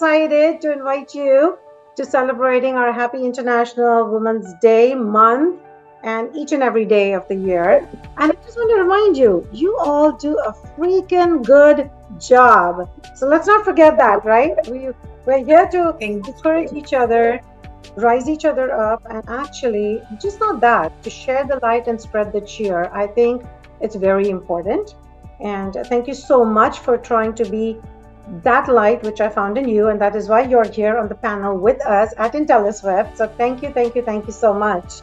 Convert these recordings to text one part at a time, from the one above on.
excited to invite you to celebrating our Happy International Women's Day month and each and every day of the year. And I just want to remind you, you all do a freaking good job. So let's not forget that, right? We're here to encourage each other, rise each other up, and actually, just not that, to share the light and spread the cheer. I think it's very important. And thank you so much for trying to be that light which I found in you. And that is why you're here on the panel with us at Intelliswift. So thank you so much.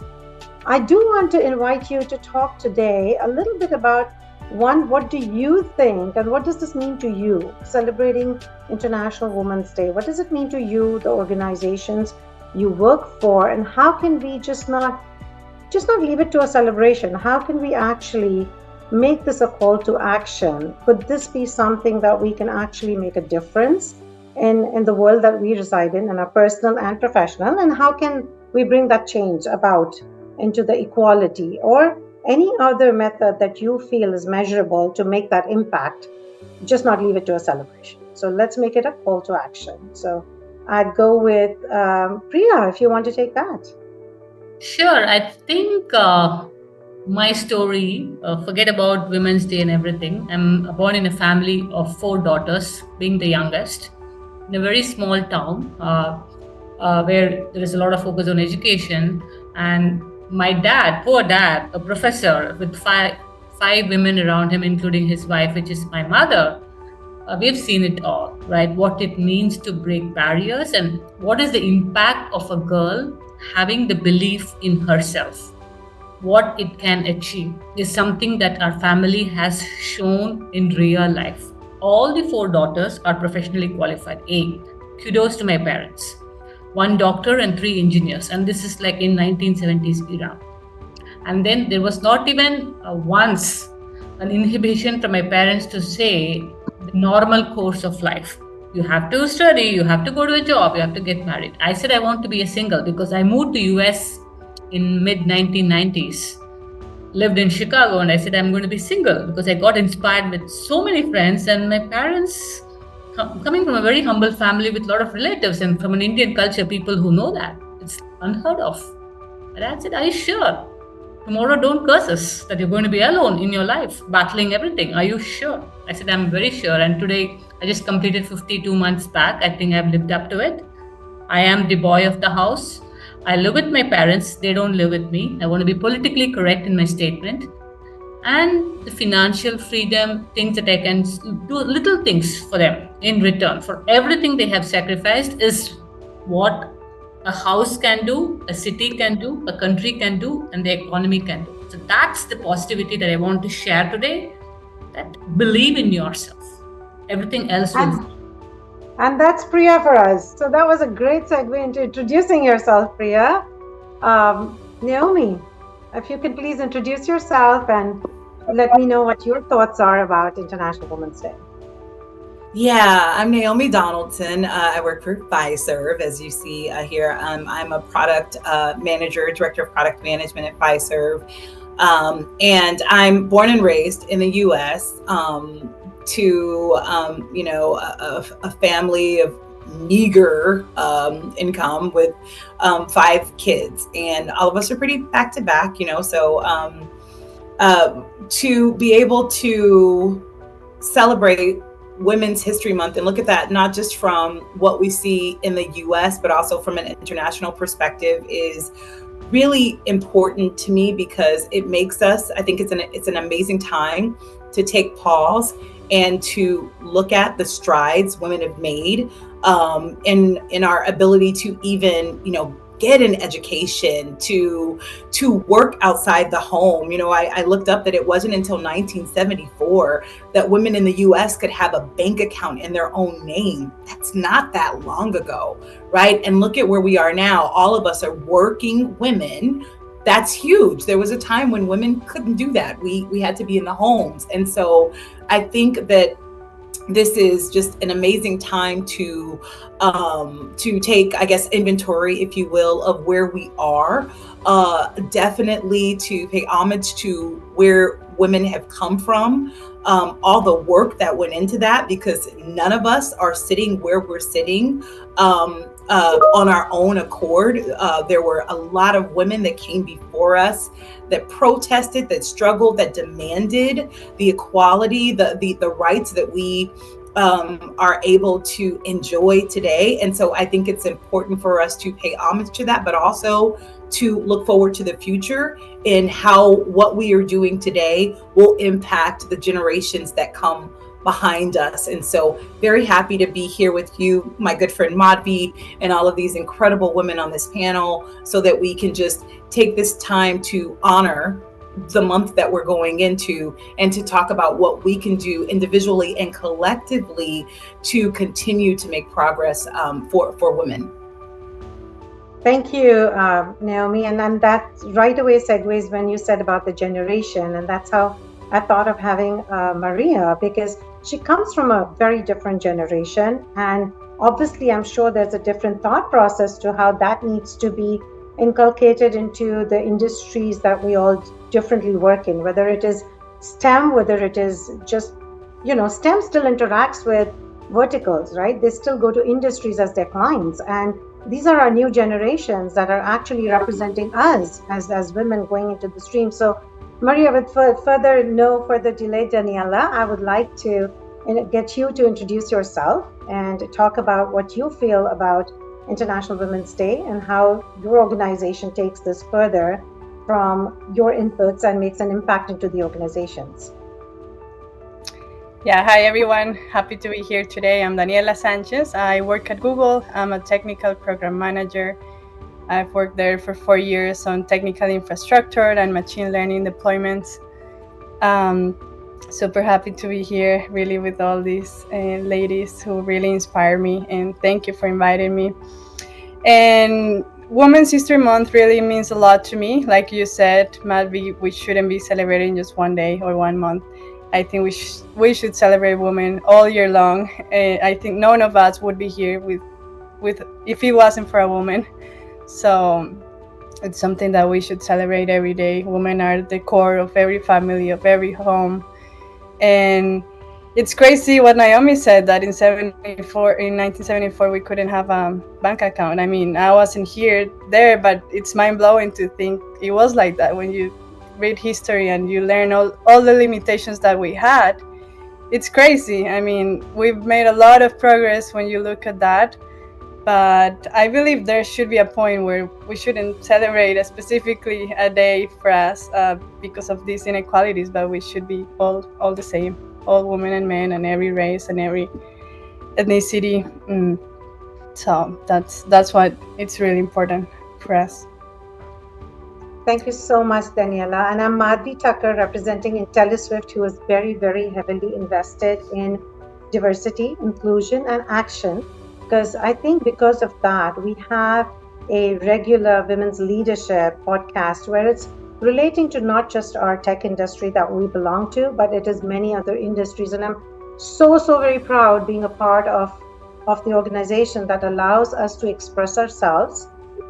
I do want to invite you to talk today a little bit about what do you think and what does this mean to you, celebrating International Women's Day? What does it mean to you, the organizations you work for, and how can we just not leave it to a celebration? How can we actually make this a call to action? Could this be something that we can actually make a difference in the world that we reside in our personal and professional? And how can we bring that change about into the equality or any other method that you feel is measurable to make that impact? Just not leave it to a celebration. So let's make it a call to action. So I'd go with Priya, if you want to take that. Sure. I think my story, forget about Women's Day and everything. I'm born in a family of 4 daughters, being the youngest, in a very small town where there is a lot of focus on education. And my dad, poor dad, a professor with five women around him, including his wife, which is my mother. We've seen it all, right? What it means to break barriers and what is the impact of a girl having the belief in herself. What it can achieve is something that our family has shown in real life. All the 4 daughters are professionally qualified. Kudos to my parents. 1 doctor and 3 engineers. And this is like in 1970s era. And then there was not even once an inhibition from my parents to say the normal course of life. You have to study, you have to go to a job, you have to get married. I said I want to be a single because I moved to US in mid 1990s, lived in Chicago, and I said I'm going to be single because I got inspired with so many friends, and my parents, coming from a very humble family with a lot of relatives and from an Indian culture, people who know that, it's unheard of. My dad said, are you sure? Tomorrow don't curse us that you're going to be alone in your life, battling everything. Are you sure? I said, I'm very sure. And today I just completed 52 months back. I think I've lived up to it. I am the boy of the house. I live with my parents. They don't live with me. I want to be politically correct in my statement. And the financial freedom, things that I can do, little things for them in return for everything they have sacrificed, is what a house can do, a city can do, a country can do, and the economy can do. So that's the positivity that I want to share today, that believe in yourself. Everything else will. And that's Priya for us. So that was a great segue into introducing yourself, Priya. Naomi, if you could please introduce yourself and let me know what your thoughts are about International Women's Day. Yeah, I'm Naomi Donaldson. I work for Fiserv, as you see here. I'm a product manager, director of product management at Fiserv. And I'm born and raised in the U.S. To a family of meager income with 5 kids, and all of us are pretty back to back. So to be able to celebrate Women's History Month and look at that not just from what we see in the US, but also from an international perspective is really important to me, because it makes us, I think it's an amazing time to take pause and to look at the strides women have made in our ability to even, get an education, to work outside the home. I looked up that it wasn't until 1974 that women in the US could have a bank account in their own name. That's not that long ago, right? And look at where we are now. All of us are working women. That's huge. There was a time when women couldn't do that. We had to be in the homes. And so I think that this is just an amazing time to take, I guess, inventory, if you will, of where we are. Definitely to pay homage to where women have come from, all the work that went into that, because none of us are sitting where we're sitting on our own accord. There were a lot of women that came before us that protested, that struggled, that demanded the equality, the rights that we are able to enjoy today. And so I think it's important for us to pay homage to that, but also to look forward to the future and how what we are doing today will impact the generations that come behind us. And so very happy to be here with you, my good friend Madhvi, and all of these incredible women on this panel, so that we can just take this time to honor the month that we're going into, and to talk about what we can do individually and collectively to continue to make progress for women. Thank you, Naomi. And that right away segues when you said about the generation. And that's how I thought of having Maria, because she comes from a very different generation. And obviously, I'm sure there's a different thought process to how that needs to be inculcated into the industries that we all differently work in, whether it is STEM, whether it is just, STEM still interacts with verticals, right? They still go to industries as their clients. And these are our new generations that are actually representing us as women going into the stream. So, Maria, with no further delay, Daniela, I would like to get you to introduce yourself and talk about what you feel about International Women's Day and how your organization takes this further from your inputs and makes an impact into the organizations. Yeah, hi everyone. Happy to be here today. I'm Daniela Sanchez. I work at Google. I'm a technical program manager. I've worked there for 4 years on technical infrastructure and machine learning deployments. Super happy to be here, really, with all these ladies who really inspire me, and thank you for inviting me. And Women's History Month really means a lot to me. Like you said, Madhvi, we shouldn't be celebrating just one day or 1 month. I think we should celebrate women all year long. I think none of us would be here with if it wasn't for a woman. So it's something that we should celebrate every day. Women are the core of every family, of every home. And it's crazy what Naomi said, that in 1974 we couldn't have a bank account. I mean, I wasn't there, but it's mind-blowing to think it was like that. When you read history and you learn all the limitations that we had, it's crazy. I mean, we've made a lot of progress when you look at that, but I believe there should be a point where we shouldn't celebrate specifically a day for us because of these inequalities, but we should be all the same, all women and men and every race and every ethnicity. So that's why it's really important for us. Thank you so much, Daniela. And I'm Madhvi Tucker, representing Intelliswift, who is very, very heavily invested in diversity, inclusion, and action. Because I think because of that, we have a regular women's leadership podcast where it's relating to not just our tech industry that we belong to, but it is many other industries. And I'm so very proud being a part of the organization that allows us to express ourselves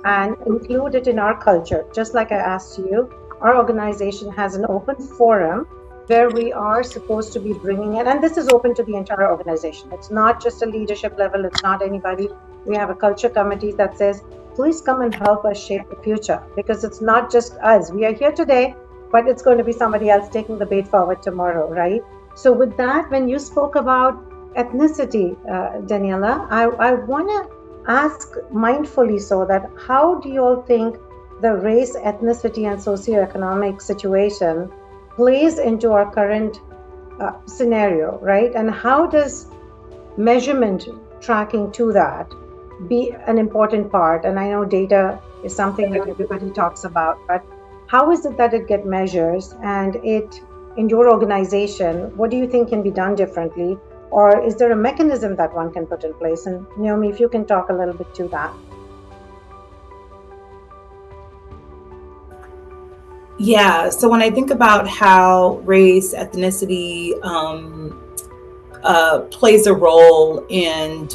and include it in our culture. Just like I asked you, our organization has an open forum where we are supposed to be bringing it, and this is open to the entire organization. It's not just a leadership level, it's not anybody. We have a culture committee that says, please come and help us shape the future, because it's not just us. We are here today, but it's going to be somebody else taking the bait forward tomorrow, right? So with that, when you spoke about ethnicity, Daniela, I want to ask mindfully so that how do you all think the race, ethnicity, and socioeconomic situation plays into our current scenario, right? And how does measurement tracking to that be an important part? And I know data is something that everybody talks about, but how is it that it gets measured? And in your organization, what do you think can be done differently? Or is there a mechanism that one can put in place? And Naomi, if you can talk a little bit to that. Yeah, so when I think about how race, ethnicity, plays a role in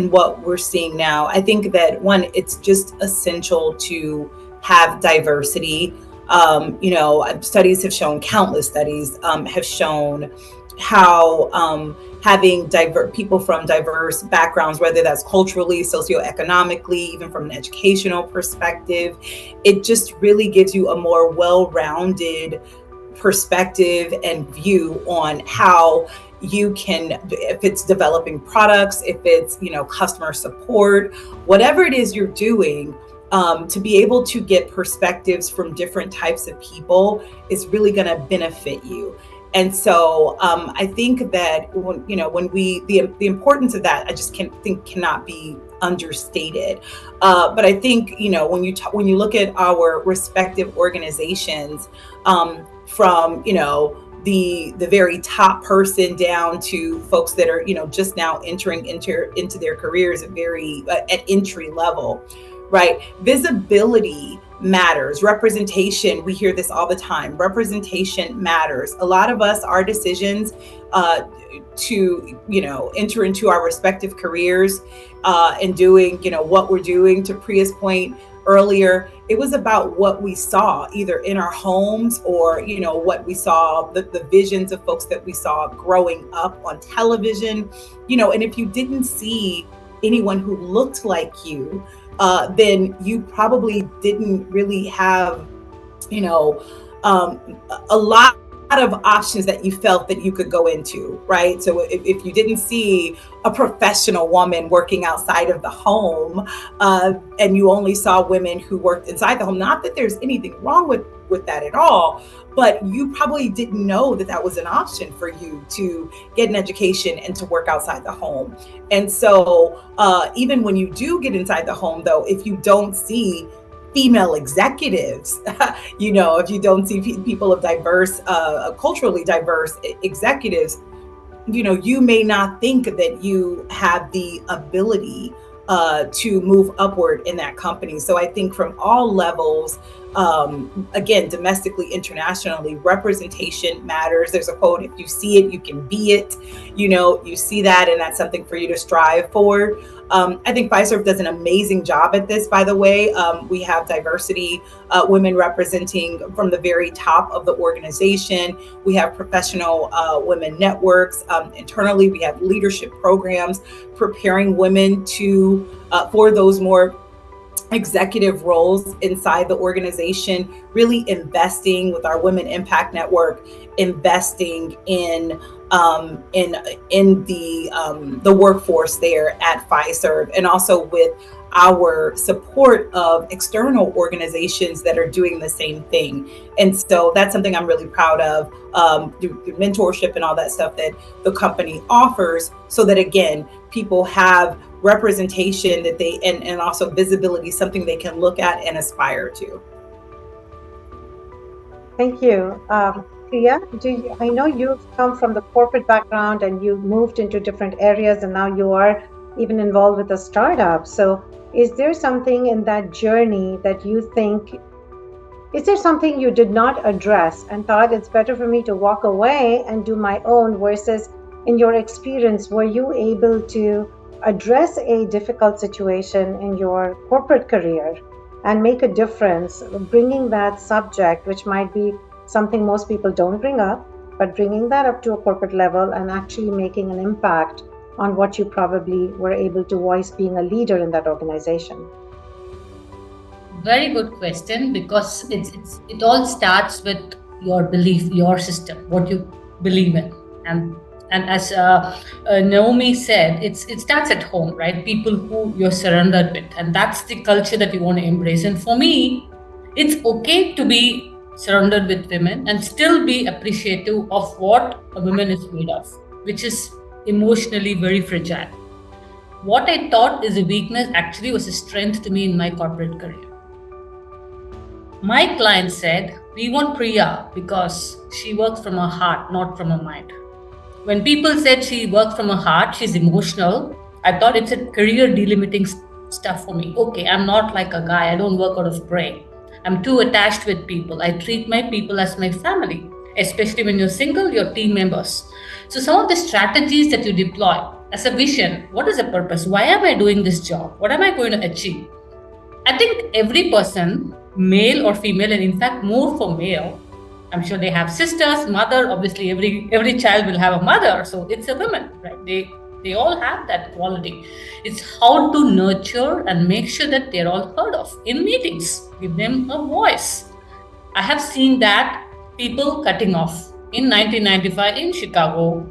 what we're seeing now. I think that one, it's just essential to have diversity. Studies have shown, countless studies have shown how having people from diverse backgrounds, whether that's culturally, socioeconomically, even from an educational perspective, it just really gives you a more well-rounded perspective and view on how you can, if it's developing products, if it's customer support, whatever it is you're doing, to be able to get perspectives from different types of people is really going to benefit you. And so I think that when the importance of that, I just cannot be understated. But I think when you look at our respective organizations, from the very top person down to folks that are just now entering into their careers at entry level, right? Visibility matters. Representation, we hear this all the time. Representation matters. A lot of us, our decisions to enter into our respective careers and doing what we're doing, to Priya's point earlier, it was about what we saw either in our homes or what we saw, the visions of folks that we saw growing up on television, and if you didn't see anyone who looked like you, then you probably didn't really have a lot of options that you felt that you could go into, right? So if you didn't see a professional woman working outside of the home, and you only saw women who worked inside the home, not that there's anything wrong with that at all, but you probably didn't know that that was an option for you to get an education and to work outside the home. And so even when you do get inside the home, though, if you don't see female executives, if you don't see people of diverse, culturally diverse executives, you may not think that you have the ability to move upward in that company. So I think from all levels, again, domestically, internationally, representation matters. There's a quote: if you see it, you can be it. You see that, and that's something for you to strive for. I think Fiserv does an amazing job at this, by the way. We have diversity, women representing from the very top of the organization. We have professional women networks. Internally, we have leadership programs preparing women for those more executive roles inside the organization, really investing with our Women Impact Network, investing in the workforce there at Fiserv, and also with our support of external organizations that are doing the same thing. And so that's something I'm really proud of, through mentorship and all that stuff that the company offers, so that again, people have representation that and also visibility, something they can look at and aspire to. Thank you. Priya, I know you've come from the corporate background and you moved into different areas, and now you are even involved with a startup. So is there something in that journey that you think, is there something you did not address and thought it's better for me to walk away and do my own, versus in your experience, were you able to address a difficult situation in your corporate career and make a difference, bringing that subject, which might be something most people don't bring up, but bringing that up to a corporate level and actually making an impact on what you probably were able to voice being a leader in that organization? Very good question, because it all starts with your belief, your system, what you believe in, and as Naomi said, it starts at home, right? People who you're surrounded with, and that's the culture that you want to embrace. And for me, it's okay to be surrounded with women and still be appreciative of what a woman is made of, which is emotionally very fragile. What I thought is a weakness actually was a strength to me in my corporate career. My client said, "We want Priya because she works from her heart, not from her mind." When people said she works from her heart, she's emotional, I thought it's a career delimiting stuff for me. Okay, I'm not like a guy. I don't work out of brain. I'm too attached with people. I treat my people as my family. especially when you're single, your team members. So some of the strategies that you deploy as a vision, what is the purpose? Why am I doing this job? What am I going to achieve? I think every person, male or female, and in fact more for male, I'm sure they have sisters, mother. Obviously, every child will have a mother, so it's a woman, right? They all have that quality. It's how to nurture and make sure that they're all heard of in meetings. Give them a voice. I have seen that people cutting off in 1995 in Chicago.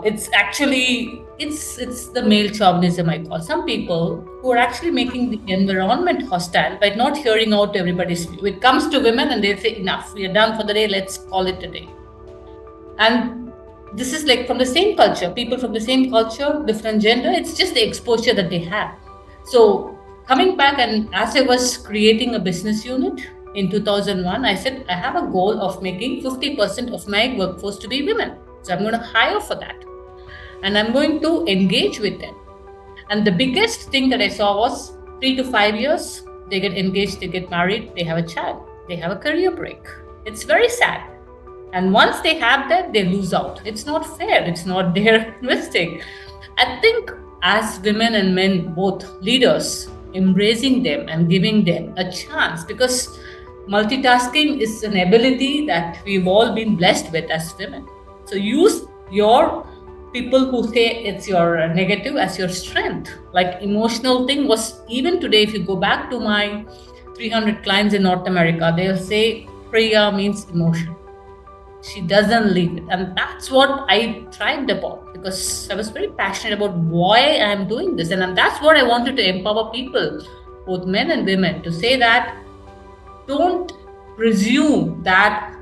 It's actually it's the male chauvinism, I call. Some people who are actually making the environment hostile by not hearing out everybody's view. It comes to women and they say, enough, we are done for the day, let's call it a day. And this is like from the same culture, people from the same culture, different gender, it's just the exposure that they have. So coming back, and as I was creating a business unit in 2001, I said, I have a goal of making 50% of my workforce to be women. So I'm going to hire for that. And I'm going to engage with them. And the biggest thing that I saw was 3 to 5 years, they get engaged, they get married, they have a child, they have a career break. It's very sad. And once they have that, they lose out. It's not fair. It's not their mistake. I think as women and men, both leaders, embracing them and giving them a chance, because multitasking is an ability that we've all been blessed with as women. So use your people who say it's your negative as your strength. Like emotional thing was, even today, if you go back to my 300 clients in North America, they'll say Priya means emotion. She doesn't leave it. And that's what I thrived upon, because I was very passionate about why I'm doing this. And that's what I wanted to empower people, both men and women, to say that don't presume that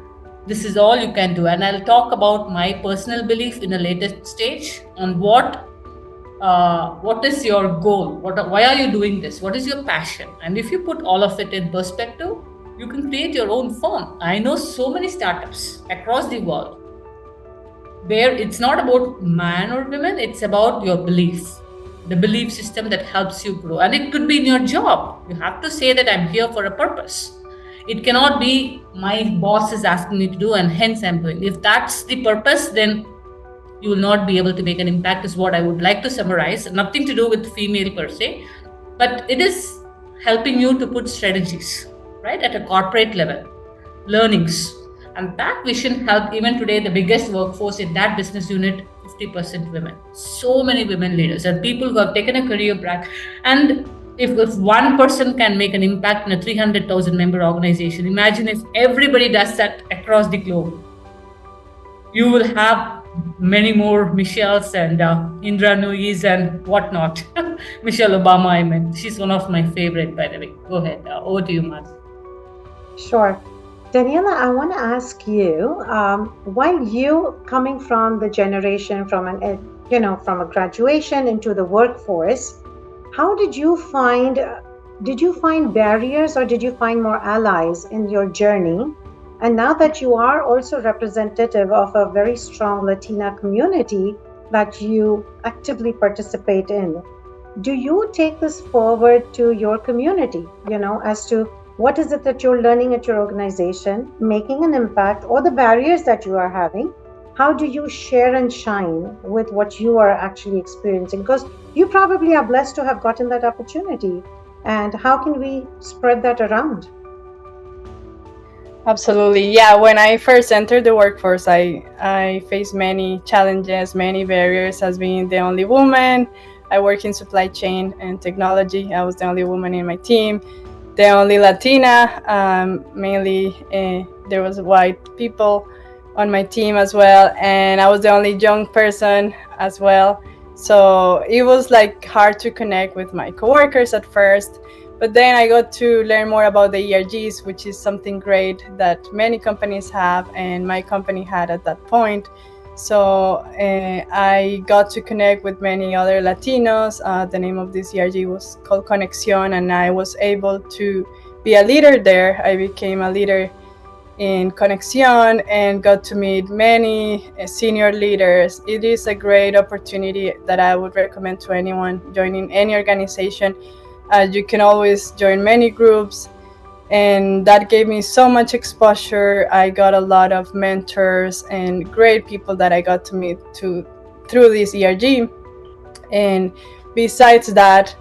this is all you can do. And I'll talk about my personal belief in a later stage on what is your goal? Why are you doing this? What is your passion? And if you put all of it in perspective, you can create your own firm. I know so many startups across the world where it's not about man or women, it's about your belief, the belief system that helps you grow. And it could be in your job. You have to say that I'm here for a purpose. It cannot be my boss is asking me to do and hence I'm doing. If that's the purpose, then you will not be able to make an impact, is what I would like to summarize. Nothing to do with female per se, but it is helping you to put strategies, right, at a corporate level, learnings. And that vision helped even today, the biggest workforce in that business unit, 50% women. So many women leaders and people who have taken a career break. And if one person can make an impact in a 300,000 member organization, imagine if everybody does that across the globe. You will have many more Michelles and Indra Nuis and whatnot. Michelle Obama, I meant. She's one of my favorite, by the way. Go ahead. Over to you, Maz. Sure. Daniela, I want to ask you, while you coming from the generation from from a graduation into the workforce, how did you find barriers or did you find more allies in your journey? And now that you are also representative of a very strong Latina community that you actively participate in, do you take this forward to your community, as to what is it that you're learning at your organization, making an impact, or the barriers that you are having? How do you share and shine with what you are actually experiencing? Because you probably are blessed to have gotten that opportunity. And how can we spread that around? Absolutely. Yeah, when I first entered the workforce, I faced many challenges, many barriers as being the only woman. I work in supply chain and technology. I was the only woman in my team, the only Latina, mainly there was white people on my team as well, and I was the only young person as well. So it was like hard to connect with my coworkers at first, but then I got to learn more about the ERGs, which is something great that many companies have, and my company had at that point. So I got to connect with many other Latinos. The name of this ERG was called Conexión, and I was able to be a leader there. I became a leader in Conexión and got to meet many senior leaders. It is a great opportunity that I would recommend to anyone joining any organization. You can always join many groups And that gave me so much exposure. I got a lot of mentors and great people that I got to meet through this ERG. And besides that,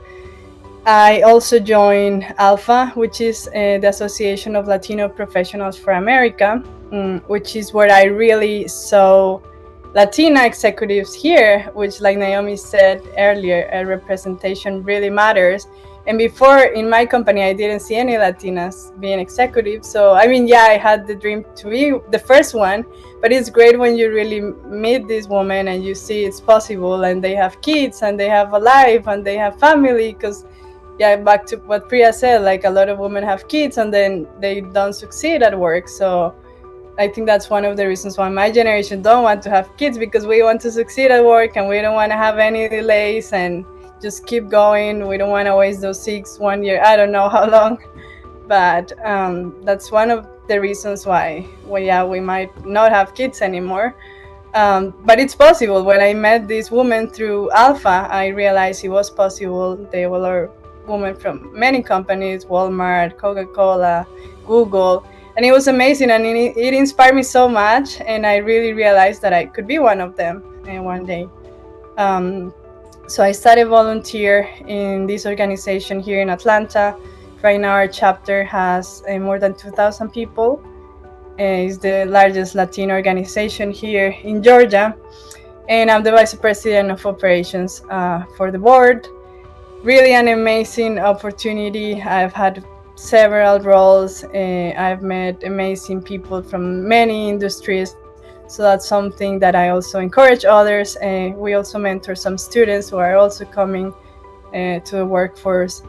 I also joined ALPHA, which is the Association of Latino Professionals for America, which is where I really saw Latina executives here, which, like Naomi said earlier, representation really matters. And before, in my company, I didn't see any Latinas being executives. So, I mean, yeah, I had the dream to be the first one, but it's great when you really meet these women and you see it's possible, and they have kids and they have a life and they have family. Because, yeah, back to what Priya said, like a lot of women have kids and then they don't succeed at work. So I think that's one of the reasons why my generation don't want to have kids, because we want to succeed at work and we don't want to have any delays and just keep going. We don't want to waste those 1 year, I don't know how long, but that's one of the reasons why we might not have kids anymore. But it's possible. When I met this woman through ALPHA, I realized it was possible. They were women from many companies, Walmart, Coca-Cola, Google, and it was amazing, and it inspired me so much, and I really realized that I could be one of them one day. So I started volunteer in this organization here in Atlanta. Right now our chapter has more than 2,000 people. It's the largest Latino organization here in Georgia, and I'm the vice president of operations for the board. Really an amazing opportunity. I've had several roles. I've met amazing people from many industries. So that's something that I also encourage others. We also mentor some students who are also coming to the workforce.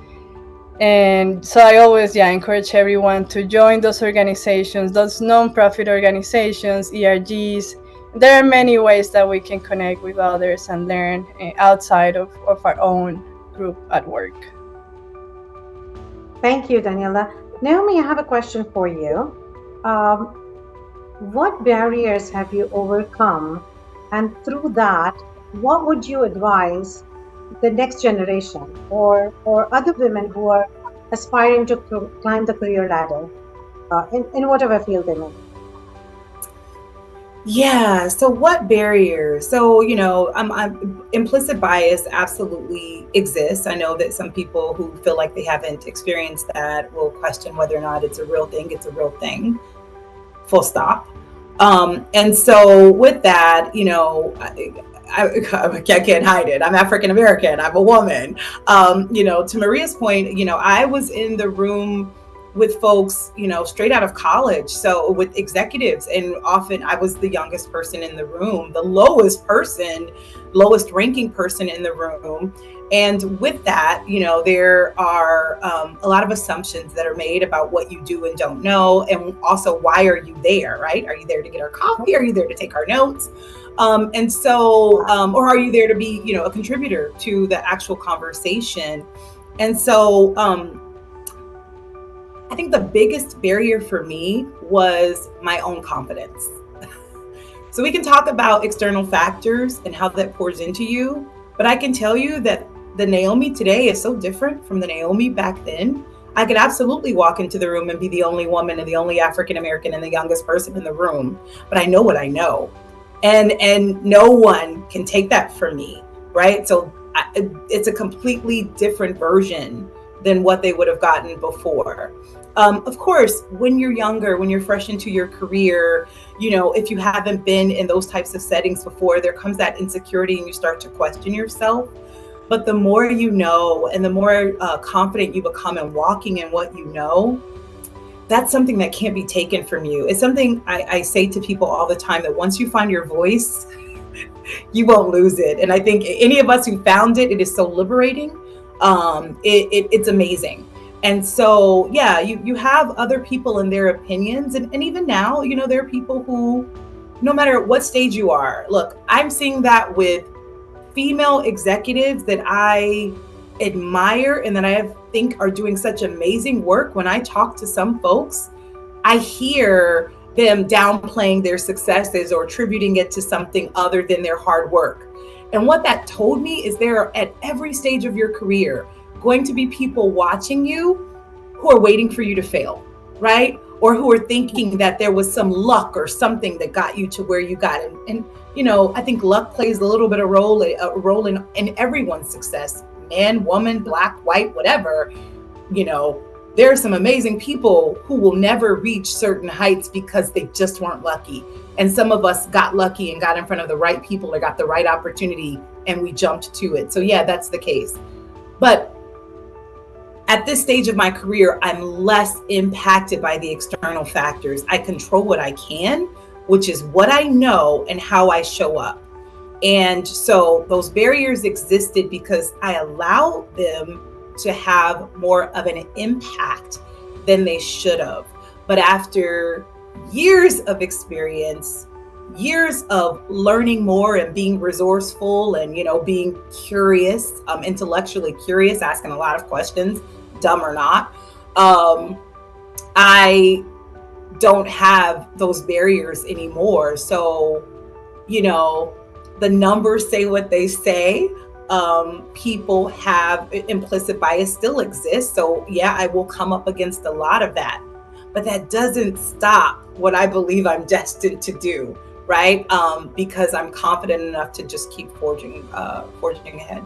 And so I always encourage everyone to join those organizations, those non-profit organizations, ERGs. There are many ways that we can connect with others and learn outside of our own group at work. Thank you, Daniela. Naomi, I have a question for you. What barriers have you overcome? And through that, what would you advise the next generation or other women who are aspiring to climb the career ladder in whatever field they may? Yeah. So what barriers? So, I'm implicit bias absolutely exists. I know that some people who feel like they haven't experienced that will question whether or not it's a real thing. It's a real thing. Full stop. And so with that, I can't hide it. I'm African American. I'm a woman. To Maria's point, I was in the room with folks, straight out of college. So with executives, and often I was the youngest person in the room, the lowest ranking person in the room. And with that, there are a lot of assumptions that are made about what you do and don't know. And also, why are you there, right? Are you there to get our coffee? Are you there to take our notes? Or are you there to be, a contributor to the actual conversation? And so I think the biggest barrier for me was my own confidence. So we can talk about external factors and how that pours into you, but I can tell you that the Naomi today is so different from the Naomi back then. I could absolutely walk into the room and be the only woman and the only African American and the youngest person in the room, but I know what I know. And no one can take that from me, right? So it's a completely different version than what they would have gotten before. Of course, when you're younger, when you're fresh into your career, if you haven't been in those types of settings before, there comes that insecurity and you start to question yourself. But the more you know and the more confident you become in walking in what you know, that's something that can't be taken from you. It's something I say to people all the time, that once you find your voice, you won't lose it. And I think any of us who found it, it is so liberating. It's amazing. And so, you have other people and their opinions. And even now, there are people who, no matter what stage you are, look, I'm seeing that with female executives that I admire and that I think are doing such amazing work. When I talk to some folks, I hear them downplaying their successes or attributing it to something other than their hard work. And what that told me is there are, at every stage of your career, going to be people watching you who are waiting for you to fail, right? Or who are thinking that there was some luck or something that got you to where you got. And I think luck plays a little bit of a role in everyone's success, man, woman, black, white, whatever. There are some amazing people who will never reach certain heights because they just weren't lucky. And some of us got lucky and got in front of the right people or got the right opportunity and we jumped to it. So yeah, that's the case. But at this stage of my career, I'm less impacted by the external factors. I control what I can, which is what I know and how I show up. And so those barriers existed because I allow them to have more of an impact than they should have. But after years of experience, years of learning more and being resourceful and, being curious, intellectually curious, asking a lot of questions, dumb or not, I don't have those barriers anymore. So, the numbers say what they say. People have implicit bias still exists. So yeah, I will come up against a lot of that, but that doesn't stop what I believe I'm destined to do, right? Because I'm confident enough to just keep forging ahead.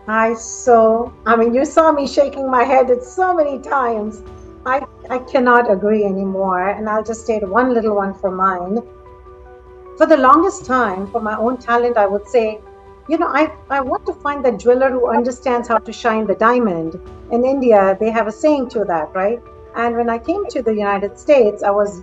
You saw me shaking my head at so many times. I cannot agree anymore. And I'll just state one little one for mine. For the longest time, for my own talent, I would say, I want to find the jeweler who understands how to shine the diamond. In India, they have a saying to that, right? And when I came to the United States, I was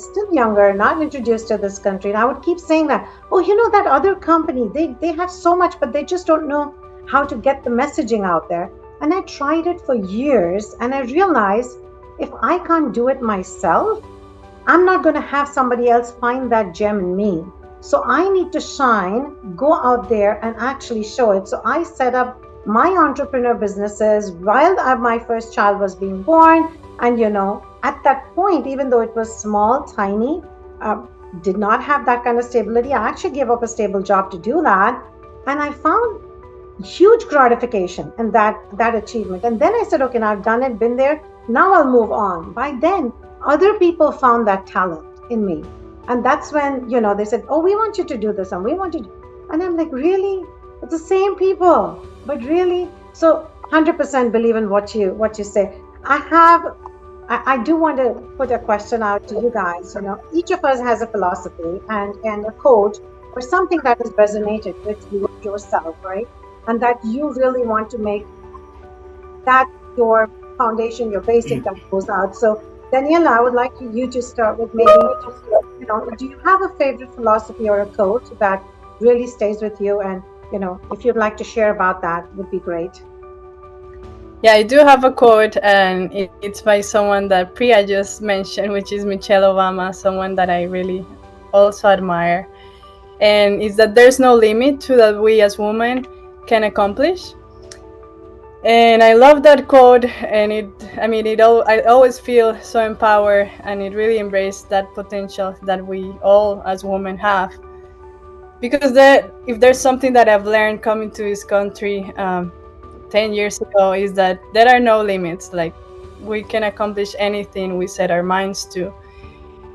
still younger, not introduced to this country. And I would keep saying that, that other company, they have so much, but they just don't know how to get the messaging out there. And I tried it for years and I realized if I can't do it myself, I'm not going to have somebody else find that gem in me. So I need to shine, go out there and actually show it. So I set up my entrepreneur businesses while my first child was being born. And, at that point, even though it was small, tiny, did not have that kind of stability, I actually gave up a stable job to do that. And I found huge gratification in that achievement. And then I said, okay, now I've done it, been there. Now I'll move on. By then, other people found that talent in me. And that's when, they said, oh, we want you to do this and we want you to. And I'm like, really? It's the same people, but really? So 100% believe in what you say. I do want to put a question out to you guys. Each of us has a philosophy and a quote or something that has resonated with you yourself, right? And that you really want to make that your foundation, your basic that goes out. So Daniela, I would like you to start with maybe, do you have a favorite philosophy or a quote that really stays with you? And, if you'd like to share about that, would be great. Yeah, I do have a quote, and it's by someone that Priya just mentioned, which is Michelle Obama, someone that I really also admire. And it's that there's no limit to that we as women can accomplish. And I love that quote, and I always feel so empowered, and it really embraces that potential that we all as women have. Because if there's something that I've learned coming to this country 10 years ago, is that there are no limits. Like, we can accomplish anything we set our minds to.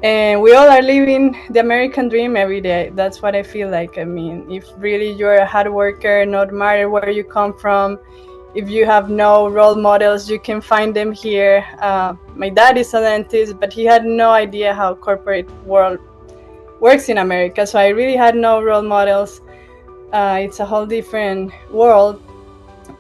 And we all are living the American dream every day. That's what I feel like. If really you're a hard worker, no matter where you come from, if you have no role models, you can find them here. My dad is a dentist, but he had no idea how corporate world works in America. So I really had no role models. It's a whole different world.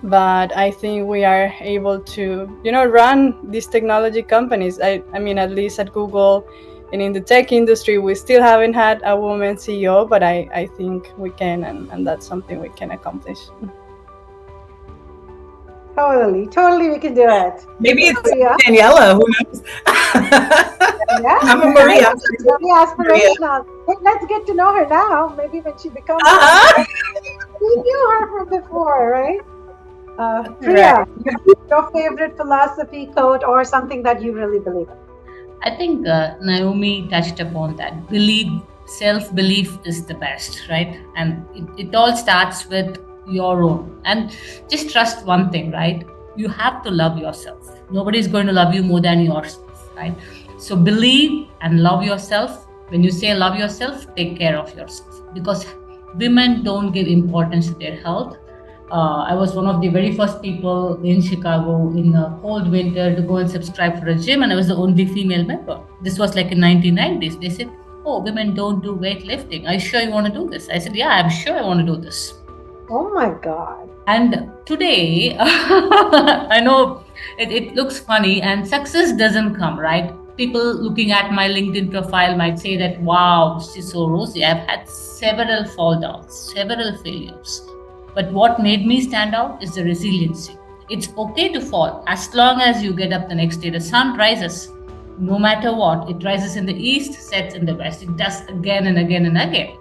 But I think we are able to, run these technology companies. At least at Google and in the tech industry, we still haven't had a woman CEO, but I think we can, and that's something we can accomplish. Totally, we can do it. Maybe it's Daniela, who knows? Yeah, I'm a Maria. Very aspirational. Hey, let's get to know her now. Maybe when she becomes, we knew her from before, right? Priya, your favorite philosophy, quote, or something that you really believe in? I think Naomi touched upon that. Self-belief is the best, right? And it all starts with your own. And just trust one thing, right? you have to love yourself. Nobody's going to love you more than yourself, right? So believe and love yourself. When you say love yourself, take care of yourself, because women don't give importance to their health. I was one of the very first people in Chicago in a cold winter to go and subscribe for a gym, and I was the only female member. This was like in 1990s. They said, "Oh, women don't do weightlifting. Are you sure you want to do this?" I said, "Yeah, I'm sure I want to do this." Oh my God. And today, I know it looks funny, and success doesn't come, right? People looking at my LinkedIn profile might say that, wow, she's so rosy. I've had several fall downs, several failures. But what made me stand out is the resiliency. It's okay to fall as long as you get up the next day. The sun rises no matter what. It rises in the east, sets in the west. It does again and again and again.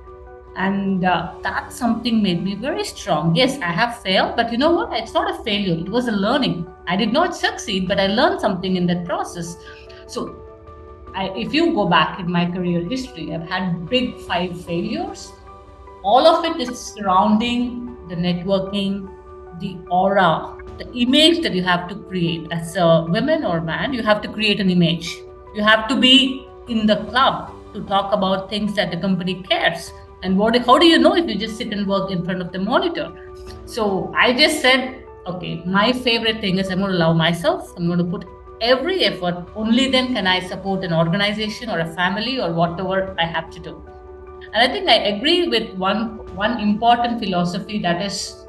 And that something made me very strong. Yes, I have failed, but you know what? It's not a failure. It was a learning. I did not succeed, but I learned something in that process. So if you go back in my career history, I've had big 5 failures. All of it is surrounding the networking, the aura, the image that you have to create. As a woman or man, you have to create an image. You have to be in the club to talk about things that the company cares. And how do you know if you just sit and work in front of the monitor? So I just said, okay, my favorite thing is I'm going to love myself. I'm going to put every effort. Only then can I support an organization or a family or whatever I have to do. And I think I agree with one important philosophy, that is,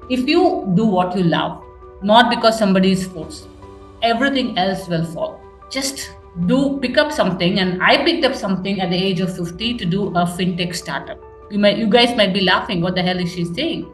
if you do what you love, not because somebody is forced, everything else will follow. Just pick up something. And I picked up something at the age of 50 to do a fintech startup. You guys might be laughing, what the hell is she saying?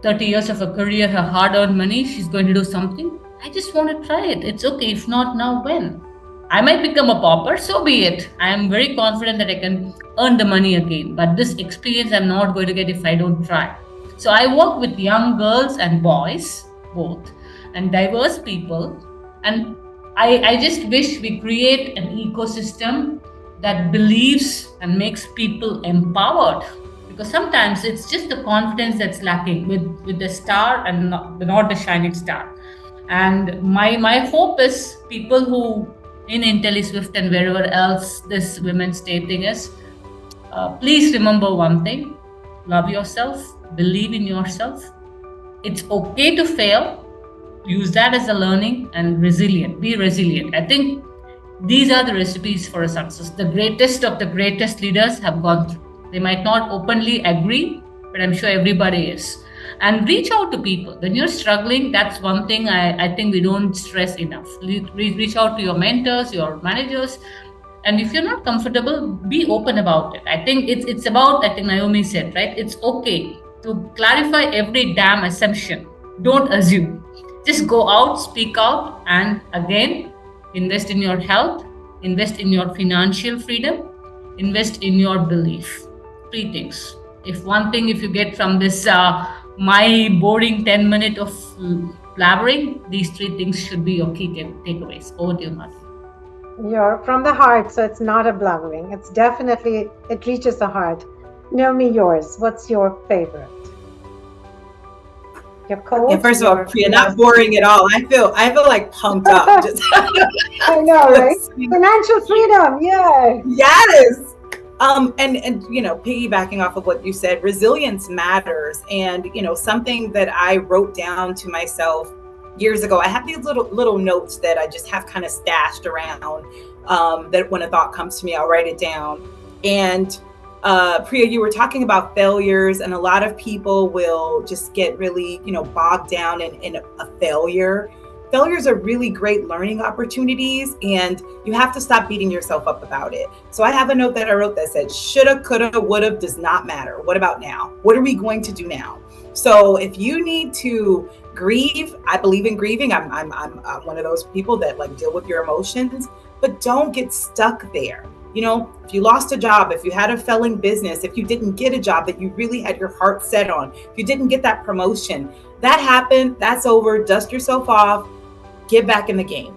30 years of a career, her hard-earned money, she's going to do something. I just want to try it. It's okay. If not now, when? I might become a pauper, so be it. I am very confident that I can earn the money again. But this experience I'm not going to get if I don't try. So I work with young girls and boys, both, and diverse people. And I just wish we create an ecosystem that believes and makes people empowered. Because sometimes it's just the confidence that's lacking with the star and not the shining star. And my hope is people who in Intelliswift and wherever else this Women's Day thing is, please remember one thing: love yourself, believe in yourself. It's okay to fail. Use that as a learning, and be resilient. I think these are the recipes for a success. The greatest of the greatest leaders have gone through. They might not openly agree, but I'm sure everybody is. And reach out to people. When you're struggling, that's one thing I think we don't stress enough. Reach out to your mentors, your managers. And if you're not comfortable, be open about it. I think it's about, I think Naomi said, right? It's okay to clarify every damn assumption. Don't assume. Just go out, speak out, and again, invest in your health, invest in your financial freedom, invest in your belief. 3 things. If you get from this, my boring 10 minutes of blabbering, these 3 things should be your key takeaways. Over to you, Martha. You're from the heart, so it's not a blabbering. It's definitely, it reaches the heart. Naomi, yours. What's your favorite? Your coach? Yeah, first of all, Priya, not boring at all. I feel like pumped up. I know, right? Financial freedom, yeah. Yes. And you know, piggybacking off of what you said, resilience matters. And you know, something that I wrote down to myself years ago. I have these little notes that I just have kind of stashed around. That when a thought comes to me, I'll write it down. And Priya, you were talking about failures, and a lot of people will just get really, bogged down in a failure. Failures are really great learning opportunities, and you have to stop beating yourself up about it. So I have a note that I wrote that said, shoulda, coulda, woulda does not matter. What about now? What are we going to do now? So if you need to grieve, I believe in grieving. I'm one of those people that like deal with your emotions, but don't get stuck there. If you lost a job, if you had a failing business, if you didn't get a job that you really had your heart set on, if you didn't get that promotion, that happened, that's over, dust yourself off, get back in the game,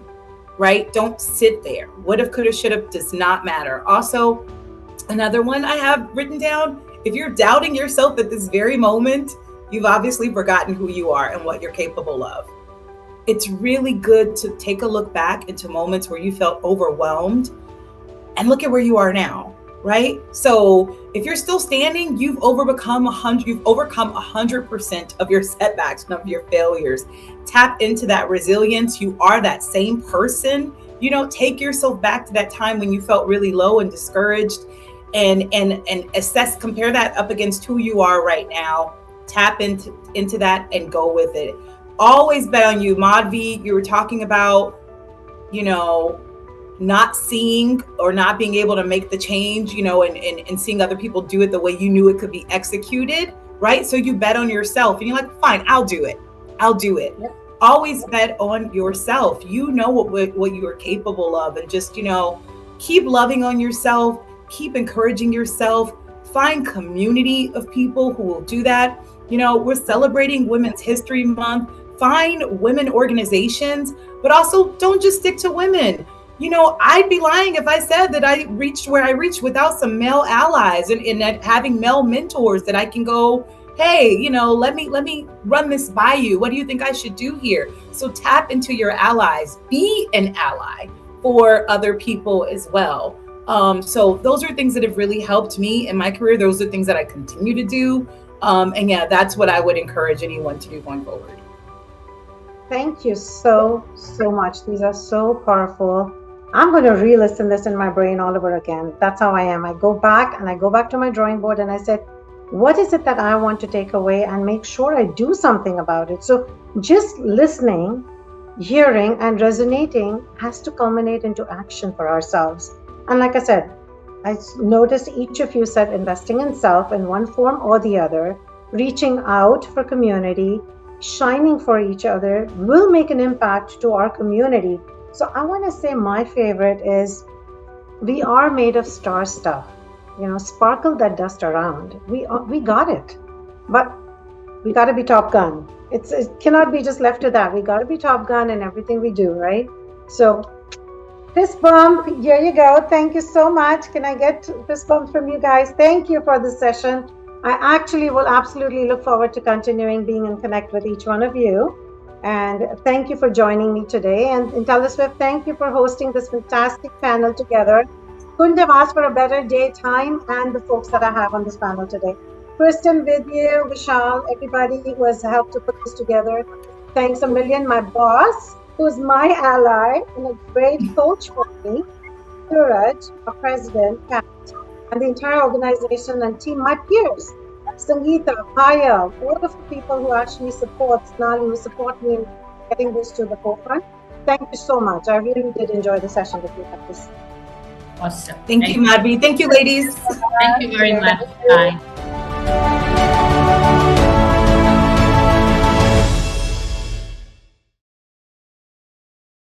right? Don't sit there. What if, coulda, shoulda does not matter. Also, another one I have written down, if you're doubting yourself at this very moment, you've obviously forgotten who you are and what you're capable of. it's really good to take a look back into moments where you felt overwhelmed and look at where you are now, right? So if you're still standing, you've overcome 100% of your setbacks and of your failures. Tap into that resilience. You are that same person. Take yourself back to that time when you felt really low and discouraged, and assess, compare that up against who you are right now. Tap into that and go with it. Always bet on you. Madhvi, you were talking about, not seeing or not being able to make the change, and seeing other people do it the way you knew it could be executed, right? So you bet on yourself and you're like, fine, I'll do it. Yep. Always bet on yourself. You know what you are capable of, and just, keep loving on yourself, keep encouraging yourself, find community of people who will do that. We're celebrating Women's History Month. Find women organizations, but also don't just stick to women. I'd be lying if I said that I reached where I reached without some male allies and having male mentors that I can go, hey, let me run this by you. What do you think I should do here? So tap into your allies. Be an ally for other people as well. So those are things that have really helped me in my career. Those are things that I continue to do. And yeah, that's what I would encourage anyone to do going forward. Thank you so much. These are so powerful. I'm going to re-listen this in my brain all over again. That's how I am. I go back to my drawing board and I said, what is it that I want to take away, and make sure I do something about it. So just listening, hearing, and resonating has to culminate into action for ourselves. And like I said, I noticed each of you said investing in self in one form or the other, reaching out for community, shining for each other will make an impact to our community. So I want to say my favorite is, we are made of star stuff. Sparkle that dust around. We got it, but we got to be Top Gun. It cannot be just left to that. We got to be Top Gun in everything we do, right? So fist bump. Here you go. Thank you so much. Can I get fist bumps from you guys? Thank you for this session. I actually will absolutely look forward to continuing being in connect with each one of you. And thank you for joining me today. And Intelliswift, thank you for hosting this fantastic panel together. Couldn't have asked for a better day, time, and the folks that I have on this panel today. Kristen, with you, Vishal, everybody who has helped to put this together. Thanks a million. My boss, who's my ally and a great coach for me, Suraj, our president, Pat, and the entire organization and team, my peers, Sangeeta, Paya, all of the people who actually support Snali, who support me in getting this to the forefront. Thank you so much. I really did enjoy the session with you at this. Awesome. Thank you, Madhvi. Thank you, ladies. Thank you very much. Bye.